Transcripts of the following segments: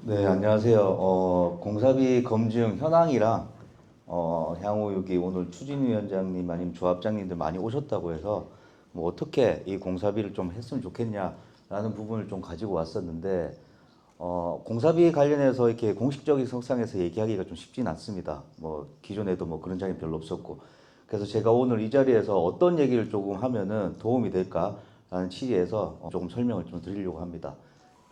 네, 안녕하세요. 공사비 검증 현황이랑 향후 여기 오늘 추진위원장님 아니면 조합장님들 많이 오셨다고 해서 뭐 어떻게 이 공사비를 좀 했으면 좋겠냐라는 부분을 좀 가지고 왔었는데 공사비 관련해서 이렇게 공식적인 석상에서 얘기하기가 좀 쉽진 않습니다. 뭐 기존에도 뭐 그런 장이 별로 없었고 그래서 제가 오늘 이 자리에서 어떤 얘기를 조금 하면은 도움이 될까라는 취지에서 조금 설명을 좀 드리려고 합니다.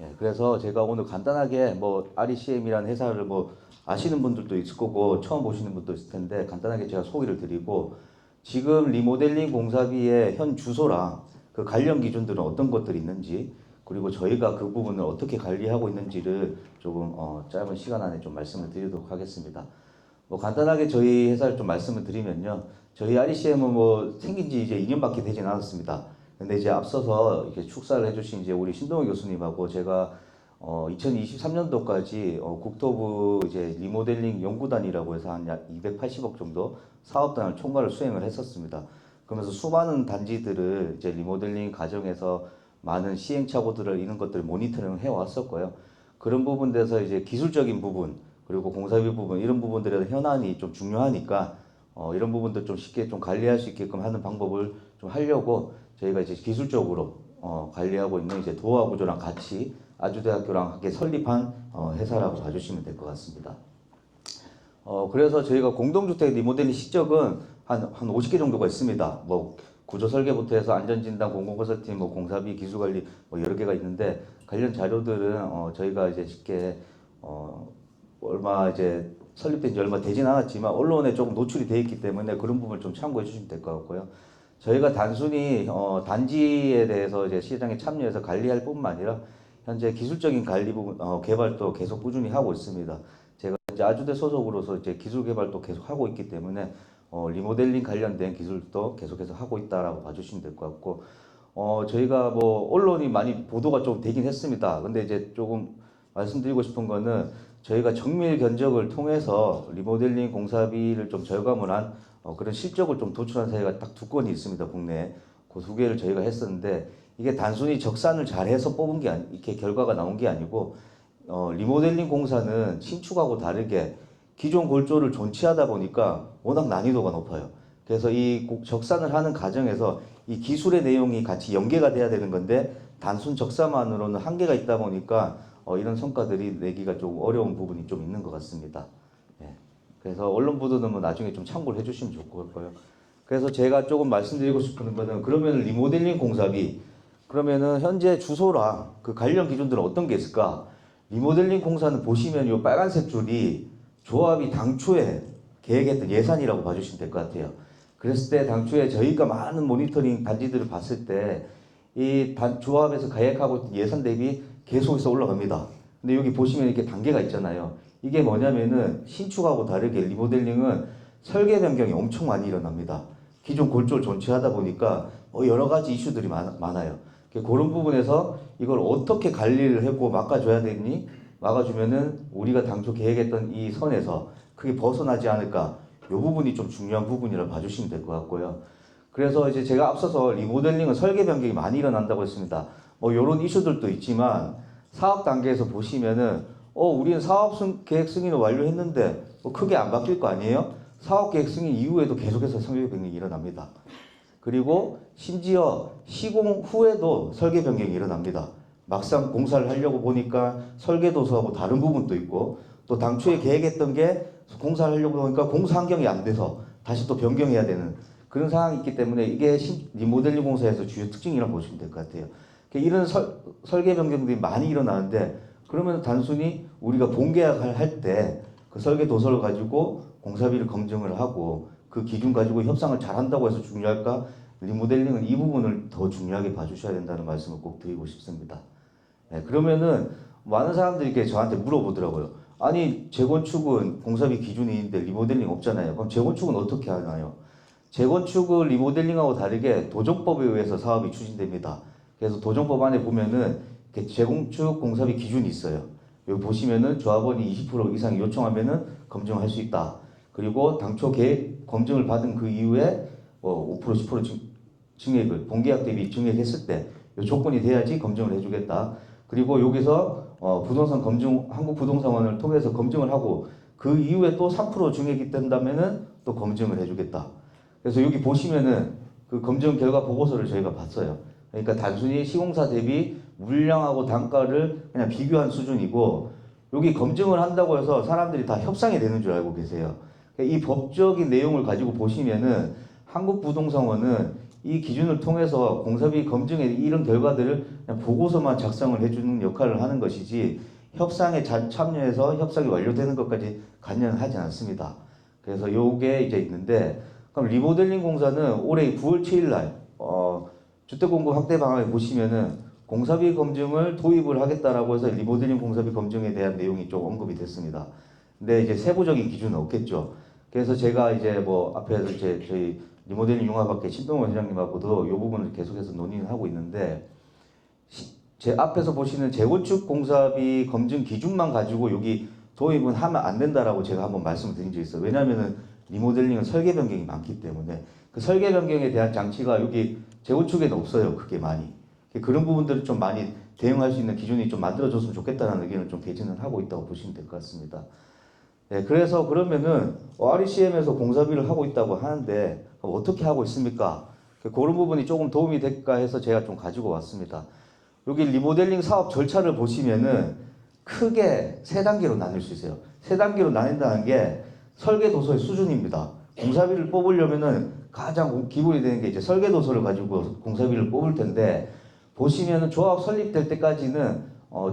예, 그래서 제가 오늘 간단하게 뭐 RECM이라는 회사를 뭐 아시는 분들도 있을 거고 처음 보시는 분도 있을 텐데 간단하게 제가 소개를 드리고 지금 리모델링 공사비의 현 주소랑 그 관련 기준들은 어떤 것들이 있는지 그리고 저희가 그 부분을 어떻게 관리하고 있는지를 조금 짧은 시간 안에 좀 말씀을 드리도록 하겠습니다. 뭐 간단하게 저희 회사를 좀 말씀을 드리면요. 저희 RECM은 뭐 생긴 지 이제 2년밖에 되진 않았습니다. 근데 이제 앞서서 이렇게 축사를 해주신 이제 우리 신동호 교수님하고 제가 2023년도까지 국토부 이제 리모델링 연구단이라고 해서 한 약 280억 정도 사업단을 총괄을 수행을 했었습니다. 그러면서 수많은 단지들을 이제 리모델링 과정에서 많은 시행착오들을 이런 것들을 모니터링 해왔었고요. 그런 부분에서 이제 기술적인 부분 그리고 공사비 부분 이런 부분들에 대한 현안이 좀 중요하니까 이런 부분들 좀 쉽게 좀 관리할 수 있게끔 하는 방법을 좀 하려고 저희가 이제 기술적으로 관리하고 있는 이제 도화 구조랑 같이 아주대학교랑 함께 설립한 회사라고 봐주시면 될 것 같습니다. 그래서 저희가 공동주택 리모델링 실적은 한 50개 정도가 있습니다. 뭐 구조 설계부터 해서 안전진단, 공공건설팀, 뭐 공사비, 기술관리 뭐 여러 개가 있는데 관련 자료들은 저희가 이제 쉽게 얼마 이제 설립된 지 얼마 되진 않았지만 언론에 조금 노출이 돼 있기 때문에 그런 부분을 좀 참고해 주시면 될 것 같고요. 저희가 단순히 단지에 대해서 이제 시장에 참여해서 관리할 뿐만 아니라 현재 기술적인 관리 부분 개발도 계속 꾸준히 하고 있습니다. 제가 이제 아주대 소속으로서 이제 기술 개발도 계속 하고 있기 때문에 리모델링 관련된 기술도 계속해서 하고 있다라고 봐주시면 될 것 같고 저희가 뭐 언론이 많이 보도가 좀 되긴 했습니다. 근데 이제 조금 말씀드리고 싶은 거는 저희가 정밀 견적을 통해서 리모델링 공사비를 좀 절감을 한 그런 실적을 좀 도출한 사례가 딱 두 건이 있습니다. 국내에. 그 두 개를 저희가 했었는데 이게 단순히 적산을 잘해서 뽑은 게 이렇게 결과가 나온 게 아니고 리모델링 공사는 신축하고 다르게 기존 골조를 존치하다 보니까 워낙 난이도가 높아요. 그래서 이 적산을 하는 과정에서 이 기술의 내용이 같이 연계가 돼야 되는 건데 단순 적사만으로는 한계가 있다 보니까 이런 성과들이 내기가 좀 어려운 부분이 좀 있는 것 같습니다. 예. 그래서 언론 보도는 뭐 나중에 좀 참고를 해주시면 좋을 거고요. 그래서 제가 조금 말씀드리고 싶은 거는 그러면 리모델링 공사비 그러면은 현재 주소랑 그 관련 기준들은 어떤 게 있을까? 리모델링 공사는 보시면 이 빨간색 줄이 조합이 당초에 계획했던 예산이라고 봐주시면 될 것 같아요. 그랬을 때 당초에 저희가 많은 모니터링 단지들을 봤을 때 이 조합에서 계획하고 있던 예산 대비 계속해서 올라갑니다. 근데 여기 보시면 이렇게 단계가 있잖아요. 이게 뭐냐면은 신축하고 다르게 리모델링은 설계 변경이 엄청 많이 일어납니다. 기존 골조를 존치하다 보니까 여러 가지 이슈들이 많아요. 그런 부분에서 이걸 어떻게 관리를 하고 막아줘야 되니 막아주면은 우리가 당초 계획했던 이 선에서 크게 벗어나지 않을까. 이 부분이 좀 중요한 부분이라 봐주시면 될 것 같고요. 그래서 이제 제가 앞서서 리모델링은 설계 변경이 많이 일어난다고 했습니다. 뭐 이런 이슈들도 있지만 사업 단계에서 보시면은 우리는 계획 승인을 완료했는데 뭐 크게 안 바뀔 거 아니에요? 사업 계획 승인 이후에도 계속해서 설계 변경이 일어납니다. 그리고 심지어 시공 후에도 설계 변경이 일어납니다. 막상 공사를 하려고 보니까 설계 도서하고 다른 부분도 있고 또 당초에 계획했던 게 공사를 하려고 보니까 공사 환경이 안 돼서 다시 또 변경해야 되는 그런 상황이 있기 때문에 이게 리모델링 공사에서 주요 특징이라고 보시면 될 것 같아요. 이런 설계 변경들이 많이 일어나는데 그러면 단순히 우리가 본계약을 할 때 그 설계 도서를 가지고 공사비를 검증을 하고 그 기준 가지고 협상을 잘한다고 해서 중요할까? 리모델링은 이 부분을 더 중요하게 봐주셔야 된다는 말씀을 꼭 드리고 싶습니다. 네, 그러면은 많은 사람들이 이렇게 저한테 물어보더라고요. 아니 재건축은 공사비 기준이 있는데 리모델링 없잖아요. 그럼 재건축은 어떻게 하나요? 재건축을 리모델링하고 다르게 도정법에 의해서 사업이 추진됩니다. 그래서 도정법 안에 보면은 재건축 공사비 기준이 있어요. 여기 보시면은 조합원이 20% 이상 요청하면은 검증할 수 있다. 그리고 당초 계획 검증을 받은 그 이후에 5% 10% 증액을 본계약 대비 증액했을 때 이 조건이 돼야지 검증을 해주겠다. 그리고 여기서 부동산 검증, 한국부동산원을 통해서 검증을 하고 그 이후에 또 3% 증액이 된다면은 또 검증을 해주겠다. 그래서 여기 보시면은 그 검증 결과 보고서를 저희가 봤어요. 그러니까 단순히 시공사 대비 물량하고 단가를 그냥 비교한 수준이고, 여기 검증을 한다고 해서 사람들이 다 협상이 되는 줄 알고 계세요. 이 법적인 내용을 가지고 보시면은 한국부동산원은 이 기준을 통해서 공사비 검증의 이런 결과들을 그냥 보고서만 작성을 해주는 역할을 하는 것이지, 협상에 참여해서 협상이 완료되는 것까지 관여는 하지 않습니다. 그래서 요게 이제 있는데, 그럼 리모델링 공사는 올해 9월 7일 날 주택공급 확대 방안에 보시면은 공사비 검증을 도입을 하겠다라고 해서 리모델링 공사비 검증에 대한 내용이 좀 언급이 됐습니다. 근데 이제 세부적인 기준은 없겠죠. 그래서 제가 이제 뭐 앞에서 이제 저희 리모델링 융합학회 신동원 회장님하고도 이 부분을 계속해서 논의를 하고 있는데, 제 앞에서 보시는 재건축 공사비 검증 기준만 가지고 여기 도입은 하면 안 된다라고 제가 한번 말씀을 드린 적이 있어요. 왜냐하면은 리모델링은 설계 변경이 많기 때문에 그 설계 변경에 대한 장치가 여기 재건축에는 없어요. 그게 많이. 그런 부분들을 좀 많이 대응할 수 있는 기준이 좀 만들어졌으면 좋겠다는 의견을 좀 개진을 하고 있다고 보시면 될 것 같습니다. 네, 그래서 그러면은 RECM에서 공사비를 하고 있다고 하는데 어떻게 하고 있습니까? 그런 부분이 조금 도움이 될까 해서 제가 좀 가지고 왔습니다. 여기 리모델링 사업 절차를 보시면은 크게 세 단계로 나눌 수 있어요. 세 단계로 나뉜다는 게 설계 도서의 수준입니다. 공사비를 뽑으려면은 가장 기본이 되는 게 이제 설계 도서를 가지고 공사비를 뽑을 텐데, 보시면은 조합 설립될 때까지는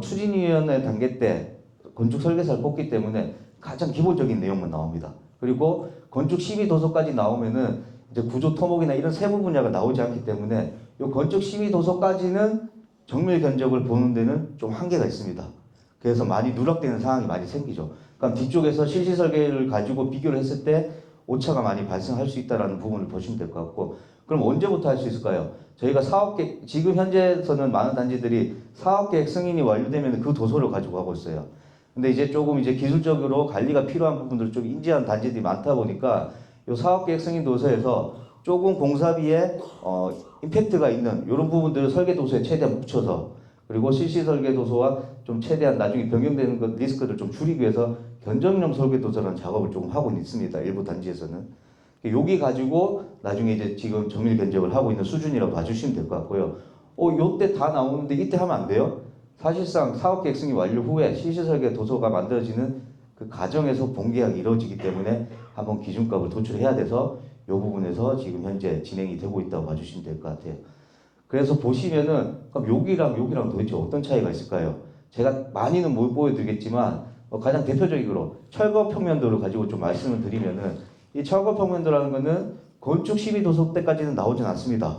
추진위원회 단계 때 건축 설계사를 뽑기 때문에 가장 기본적인 내용만 나옵니다. 그리고 건축 심의 도서까지 나오면은 이제 구조 토목이나 이런 세부 분야가 나오지 않기 때문에 이 건축 심의 도서까지는 정밀 견적을 보는 데는 좀 한계가 있습니다. 그래서 많이 누락되는 상황이 많이 생기죠. 그러니까 뒤쪽에서 실시 설계를 가지고 비교를 했을 때 오차가 많이 발생할 수 있다는 부분을 보시면 될 것 같고, 그럼 언제부터 할 수 있을까요? 저희가 사업계획, 지금 현재에서는 많은 단지들이 사업계획 승인이 완료되면 그 도서를 가지고 하고 있어요. 근데 이제 조금 이제 기술적으로 관리가 필요한 부분들을 좀 인지한 단지들이 많다 보니까 이 사업계획 승인 도서에서 조금 공사비에 임팩트가 있는 이런 부분들을 설계 도서에 최대한 묻혀서, 그리고 실시 설계 도서와 좀 최대한 나중에 변경되는 것 리스크를 좀 줄이기 위해서 견적용 설계 도서라는 작업을 조금 하고 있습니다. 일부 단지에서는. 여기 가지고 나중에 이제 지금 정밀 견적을 하고 있는 수준이라고 봐주시면 될 것 같고요. 요때 다 나오는데 이때 하면 안 돼요? 사실상 사업계획 승인 완료 후에 실시 설계 도서가 만들어지는 그 과정에서 본계약이 이루어지기 때문에 한번 기준값을 도출해야 돼서 이 부분에서 지금 현재 진행이 되고 있다고 봐주시면 될 것 같아요. 그래서 보시면은 그럼 여기랑 도대체 어떤 차이가 있을까요? 제가 많이는 못 보여드리겠지만 가장 대표적으로 철거 평면도를 가지고 좀 말씀을 드리면은, 이 철거 평면도라는 거는 건축 심의 도서 때까지는 나오진 않습니다.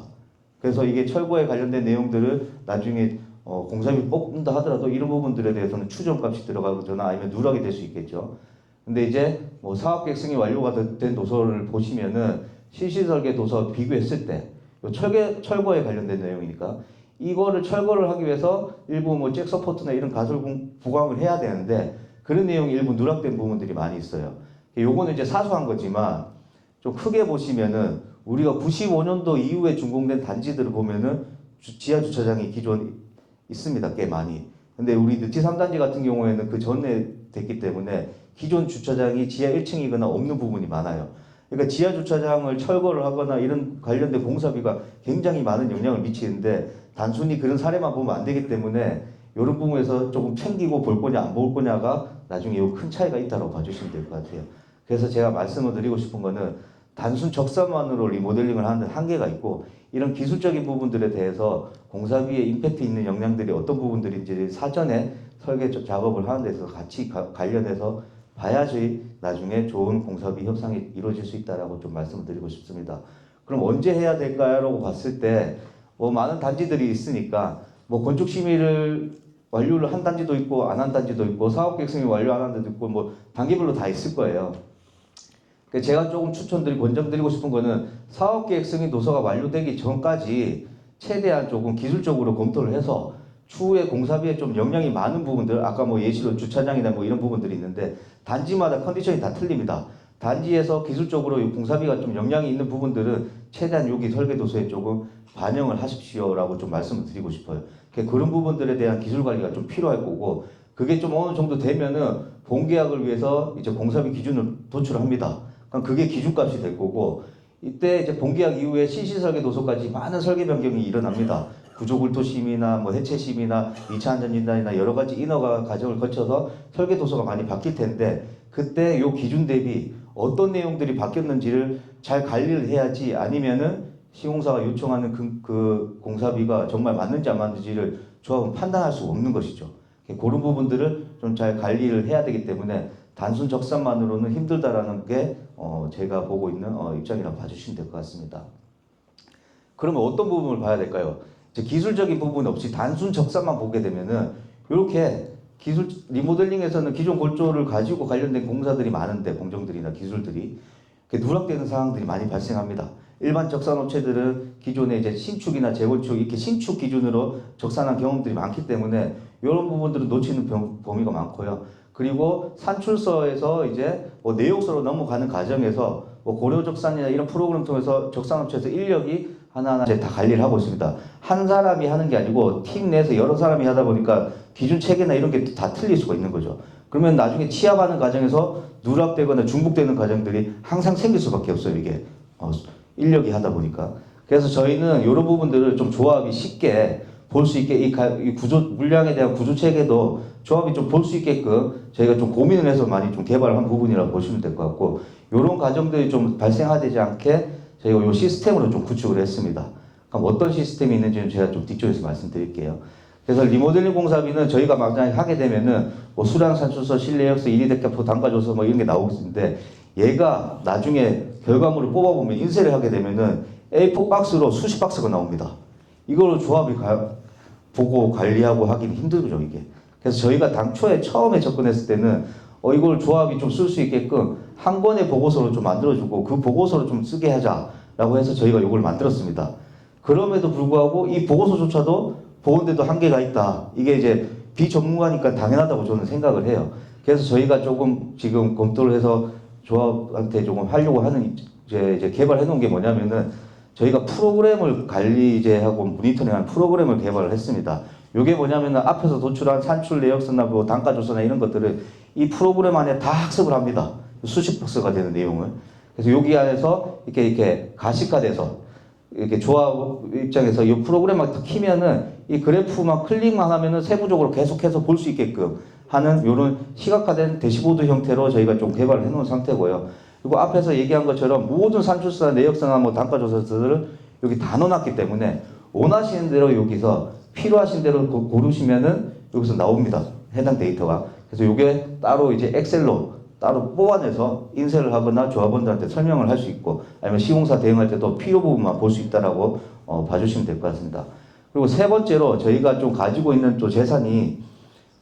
그래서 이게 철거에 관련된 내용들을 나중에 공사비 뽑는다 하더라도 이런 부분들에 대해서는 추정값이 들어가거나 아니면 누락이 될 수 있겠죠. 근데 이제 뭐 사업계획 승인 완료가 된 도서를 보시면은 실시설계 도서 비교했을 때 철거에 관련된 내용이니까 이거를 철거를 하기 위해서 일부 뭐 잭 서포트나 이런 가설 부강을 해야 되는데 그런 내용이 일부 누락된 부분들이 많이 있어요. 요거는 이제 사소한 거지만 좀 크게 보시면은 우리가 95년도 이후에 준공된 단지들을 보면은 지하 주차장이 기존 있습니다. 꽤 많이. 근데 우리 느티 3단지 같은 경우에는 그 전에 됐기 때문에 기존 주차장이 지하 1층이거나 없는 부분이 많아요. 그러니까 지하 주차장을 철거를 하거나 이런 관련된 공사비가 굉장히 많은 영향을 미치는데, 단순히 그런 사례만 보면 안 되기 때문에 이런 부분에서 조금 챙기고 볼 거냐 안 볼 거냐가 나중에 큰 차이가 있다고 봐주시면 될 것 같아요. 그래서 제가 말씀을 드리고 싶은 거는 단순 적사만으로 리모델링을 하는 한계가 있고, 이런 기술적인 부분들에 대해서 공사비에 임팩트 있는 영향들이 어떤 부분들인지 사전에 설계 작업을 하는 데서 같이 관련해서 봐야지 나중에 좋은 공사비 협상이 이루어질 수 있다라고 좀 말씀을 드리고 싶습니다. 그럼 언제 해야 될까라고 봤을 때 뭐 많은 단지들이 있으니까 뭐 건축 심의를 완료를 한 단지도 있고 안 한 단지도 있고 사업계획 승인 완료 안 한 데도 있고 뭐 단계별로 다 있을 거예요. 제가 조금 권장드리고 싶은 거는 사업계획 승인 도서가 완료되기 전까지 최대한 조금 기술적으로 검토를 해서 추후에 공사비에 좀 영향이 많은 부분들, 아까 뭐 예시로 주차장이나 뭐 이런 부분들이 있는데 단지마다 컨디션이 다 틀립니다. 단지에서 기술적으로 공사비가 좀 영향이 있는 부분들은 최대한 여기 설계도서에 조금 반영을 하십시오라고 좀 말씀을 드리고 싶어요. 그런 부분들에 대한 기술 관리가 좀 필요할 거고, 그게 좀 어느 정도 되면은 본계약을 위해서 이제 공사비 기준을 도출합니다. 그럼 그게 기준값이 될 거고, 이때 이제 본계약 이후에 CC 설계 도서까지 많은 설계 변경이 일어납니다. 구조굴토심이나 뭐 해체심이나 2차 안전진단이나 여러 가지 인허가 과정을 거쳐서 설계 도서가 많이 바뀔 텐데, 그때 요 기준 대비 어떤 내용들이 바뀌었는지를 잘 관리를 해야지, 아니면은 시공사가 요청하는 그 공사비가 정말 맞는지 안 맞는지를 조합은 판단할 수 없는 것이죠. 그런 부분들을 좀 잘 관리를 해야 되기 때문에 단순 적산만으로는 힘들다라는 게 제가 보고 있는 입장이라고 봐주시면 될 것 같습니다. 그러면 어떤 부분을 봐야 될까요? 이제 기술적인 부분 없이 단순 적산만 보게 되면은 이렇게 기술 리모델링에서는 기존 골조를 가지고 관련된 공사들이 많은데, 공정들이나 기술들이 누락되는 상황들이 많이 발생합니다. 일반 적산 업체들은 기존에 이제 신축이나 재건축 이렇게 신축 기준으로 적산한 경험들이 많기 때문에 이런 부분들은 놓치는 범위가 많고요. 그리고 산출서에서 이제 뭐 내역서로 넘어가는 과정에서 뭐 고려적산이나 이런 프로그램 통해서 적산업체에서 인력이 하나하나 이제 다 관리를 하고 있습니다. 한 사람이 하는 게 아니고 팀 내에서 여러 사람이 하다 보니까 기준 체계나 이런 게 다 틀릴 수가 있는 거죠. 그러면 나중에 취합하는 과정에서 누락되거나 중복되는 과정들이 항상 생길 수밖에 없어요. 이게 인력이 하다 보니까. 그래서 저희는 이런 부분들을 좀 조합이 쉽게 볼 수 있게 이 구조 물량에 대한 구조 체계도 조합이 좀 볼 수 있게끔 저희가 좀 고민을 해서 많이 좀 개발한 부분이라고 보시면 될 것 같고, 이런 과정들이 좀 발생하지 않게 저희가 이 시스템으로 좀 구축을 했습니다. 그럼 어떤 시스템이 있는지는 제가 좀 뒤쪽에서 말씀드릴게요. 그래서 리모델링 공사비는 저희가 막상 하게 되면은 뭐 수량 산출서, 실내역서, 인위대가표, 단가조서 뭐 이런 게 나오고 있는데, 얘가 나중에 결과물을 뽑아보면 인쇄를 하게 되면은 A4 박스로 수십 박스가 나옵니다. 이걸 조합이 보고 관리하고 하기는 힘들죠, 이게. 그래서 저희가 당초에 처음에 접근했을 때는 이걸 조합이 좀 쓸 수 있게끔 한 권의 보고서로 좀 만들어주고 그 보고서를 좀 쓰게 하자라고 해서 저희가 이걸 만들었습니다. 그럼에도 불구하고 이 보고서조차도 보는데도 한계가 있다. 이게 이제 비전문가니까 당연하다고 저는 생각을 해요. 그래서 저희가 조금 지금 검토를 해서 조합한테 조금 하려고 하는 이제 개발해 놓은 게 뭐냐면은, 저희가 프로그램을 관리하고 모니터링하는 프로그램을 개발을 했습니다. 이게 뭐냐면은 앞에서 도출한 산출 내역서나 뭐 단가 조서나 이런 것들을 이 프로그램 안에 다 학습을 합니다. 수십 박스가 되는 내용을. 그래서 여기 안에서 이렇게 가시화돼서 이렇게 조합 입장에서 이 프로그램만 딱 키면은 이 그래프만 클릭만 하면은 세부적으로 계속해서 볼 수 있게끔 하는 이런 시각화된 대시보드 형태로 저희가 좀 개발을 해놓은 상태고요. 그리고 앞에서 얘기한 것처럼 모든 산출서나 내역서나 뭐 단가조사서들을 여기 다 넣어놨기 때문에 원하시는 대로 여기서 필요하신 대로 고르시면은 여기서 나옵니다. 해당 데이터가. 그래서 이게 따로 이제 엑셀로 따로 뽑아내서 인쇄를 하거나 조합원들한테 설명을 할 수 있고, 아니면 시공사 대응할 때도 필요 부분만 볼 수 있다라고 봐주시면 될 것 같습니다. 그리고 세 번째로 저희가 좀 가지고 있는 또 재산이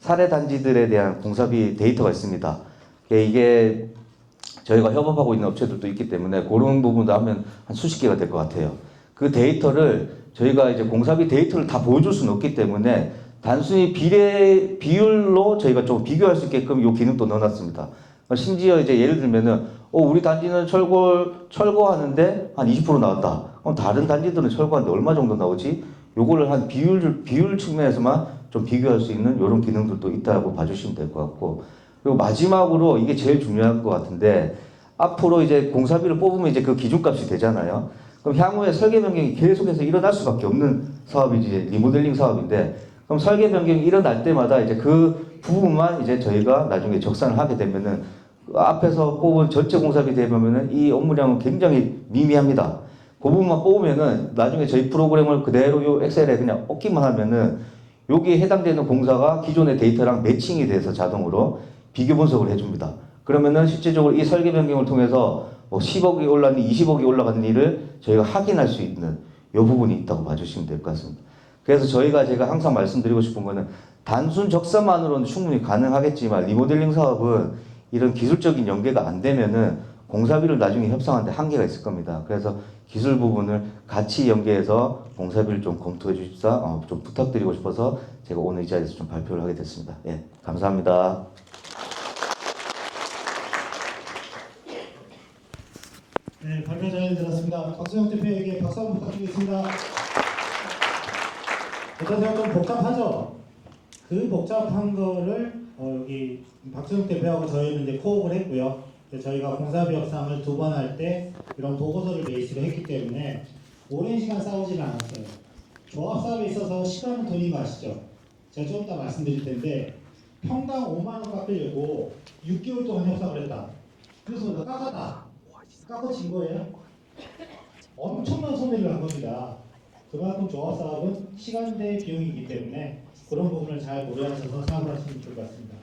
사례 단지들에 대한 공사비 데이터가 있습니다. 이게 저희가 협업하고 있는 업체들도 있기 때문에 그런 부분도 하면 한 수십 개가 될 것 같아요. 그 데이터를 저희가 이제 공사비 데이터를 다 보여줄 수는 없기 때문에 단순히 비율로 저희가 좀 비교할 수 있게끔 이 기능도 넣어놨습니다. 심지어 이제 예를 들면은 우리 단지는 철거하는데 한 20% 나왔다. 그럼 다른 단지들은 철거하는데 얼마 정도 나오지? 요거를 한 비율 측면에서만 좀 비교할 수 있는 이런 기능들도 있다고 봐주시면 될 것 같고, 그리고 마지막으로 이게 제일 중요한 것 같은데, 앞으로 이제 공사비를 뽑으면 이제 그 기준값이 되잖아요. 그럼 향후에 설계 변경이 계속해서 일어날 수밖에 없는 사업이 이제 리모델링 사업인데, 그럼 설계 변경이 일어날 때마다 이제 그 부분만 이제 저희가 나중에 적산을 하게 되면은 그 앞에서 뽑은 전체 공사비 대비하면은 이 업무량은 굉장히 미미합니다. 그 부분만 뽑으면은 나중에 저희 프로그램을 그대로 요 엑셀에 그냥 엎기만 하면은 여기에 해당되는 공사가 기존의 데이터랑 매칭이 돼서 자동으로 비교 분석을 해줍니다. 그러면은 실질적으로 이 설계 변경을 통해서 뭐 10억이 올랐니 20억이 올라간 일을 저희가 확인할 수 있는 이 부분이 있다고 봐주시면 될 것 같습니다. 그래서 제가 항상 말씀드리고 싶은 거는, 단순 적산만으로는 충분히 가능하겠지만 리모델링 사업은 이런 기술적인 연계가 안 되면은 공사비를 나중에 협상하는데 한계가 있을 겁니다. 그래서 기술 부분을 같이 연계해서 공사비를 좀 검토해 주십사 좀 부탁드리고 싶어서 제가 오늘 이 자리에서 좀 발표를 하게 됐습니다. 예, 감사합니다. 네, 발표 잘 들었습니다. 박수영 대표에게 박수 한번 부탁드리겠습니다. 일단 좀 복잡하죠. 그 복잡한 거를 여기 박준욱 대표하고 저희는 이제 코업을 했고요. 저희가 공사비 협상을 2번 할 때 이런 보고서를 베이스로 했기 때문에 오랜 시간 싸우지는 않았어요. 조합 사업에 있어서 시간은 돈인 거 아시죠? 제가 좀 이따 말씀드릴 텐데 평당 5만 원 깎으려고 6개월 동안 협상을 했다. 그래서 나 깎았다. 깎아진 거예요. 엄청난 손해를 한 겁니다. 그만큼 조합 사업은 시간 대 비용이기 때문에 그런 부분을 잘 고려하셔서 사업을 하시면 좋을 것 같습니다.